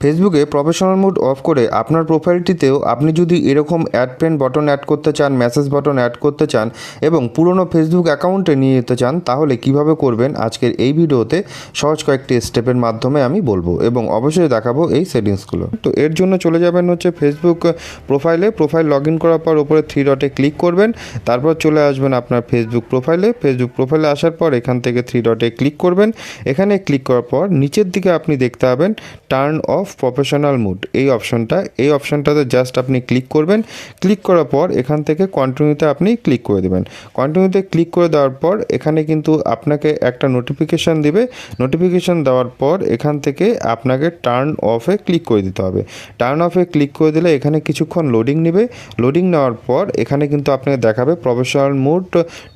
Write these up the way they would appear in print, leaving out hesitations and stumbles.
ফেসবুকে professional mode of করে আপনার প্রোফাইলটিতেও আপনি যদি এরকম অ্যাড পেন বাটন অ্যাড করতে চান, মেসেজ বাটন অ্যাড করতে চান এবং পুরনো ফেসবুক অ্যাকাউন্টে নিয়ে যেতে চান, তাহলে কিভাবে করবেন আজকের এই ভিডিওতে সহজ কয়েকটি স্টেপের মাধ্যমে আমি বলবো এবং অবশ্যই দেখাবো এই সেটিংসগুলো। তো এর জন্য চলে যাবেন হচ্ছে ফেসবুক প্রোফাইল লগ ইন করার পর উপরে 3 ডটে ক্লিক করবেন, তারপর চলে আসবেন আপনার ফেসবুক প্রোফাইলে আসার পর এখান থেকে 3 ডটে ক্লিক করবেন। এখানে ক্লিক করার পর নিচের দিকে আপনি দেখতে পাবেন টার্ন অফ প্রফেশনাল মুড এই অপশনটাতে জাস্ট আপনি ক্লিক করবেন। ক্লিক করার পর এখান থেকে কন্টিনিউতে আপনি ক্লিক করে দেবেন। কন্টিনিউতে ক্লিক করে দেওয়ার পর এখানে কিন্তু আপনাকে একটা নোটিফিকেশান দেবে। নোটিফিকেশান দেওয়ার পর এখান থেকে আপনাকে টার্ন অফে ক্লিক করে দিতে হবে। টার্ন অফে ক্লিক করে দিলে এখানে কিছুক্ষণ লোডিং নেবে। লোডিং নেওয়ার পর এখানে কিন্তু আপনাকে দেখাবে professional mood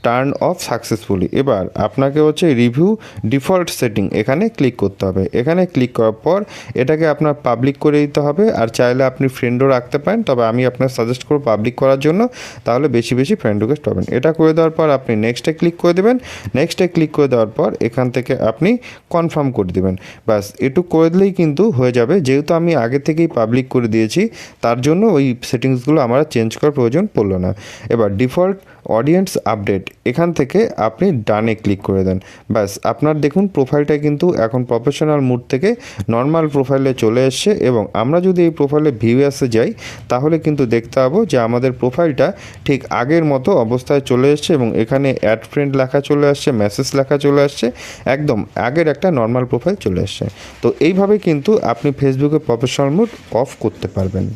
turn off successfully. এবার আপনাকে হচ্ছে রিভিউ ডিফল্ট সেটিং এখানে ক্লিক করতে হবে। এখানে ক্লিক করার পর এটাকে আপনার পাবলিক করে দিতে হবে, আর চাইলে আপনি ফ্রেন্ডও রাখতে পারেন, তবে আমি আপনার সাজেস্ট করব পাবলিক করার জন্য, তাহলে বেশি ফ্রেন্ড রিকোয়েস্ট পাবেন। এটা করে দেওয়ার পর আপনি নেক্সটে ক্লিক করে দেবেন। নেক্সটে ক্লিক করে দেওয়ার পর এখান থেকে আপনি কনফার্ম করে দেবেন। ব্যাস এটুকু করে দিলেই কিন্তু হয়ে যাবে। যেহেতু আমি আগে থেকেই পাবলিক করে দিয়েছি, তার জন্য ওই সেটিংসগুলো আমার চেঞ্জ করার প্রয়োজন পড়লো না। এবার ডিফল্ট অডিয়েন্স আপডেট এখান থেকে আপনি ডানে ক্লিক করে দেন। ব্যাস আপনার দেখুন প্রোফাইলটা কিন্তু এখন প্রফেশনাল মুড থেকে নর্মাল প্রোফাইলে চলে এসছে, এবং আমরা যদি এই প্রোফাইলে ভিউয়ার্সে যাই তাহলে কিন্তু দেখতে পাবো যে আমাদের প্রোফাইলটা ঠিক আগের মতো অবস্থায় চলে এসছে এবং এখানে অ্যাড ফ্রেন্ড লেখা চলে আসছে, মেসেজ লেখা চলে আসছে, একদম আগের একটা নর্মাল প্রোফাইল চলে এসছে। তো এইভাবে কিন্তু আপনি ফেসবুকে প্রফেশনাল মুড অফ করতে পারবেন।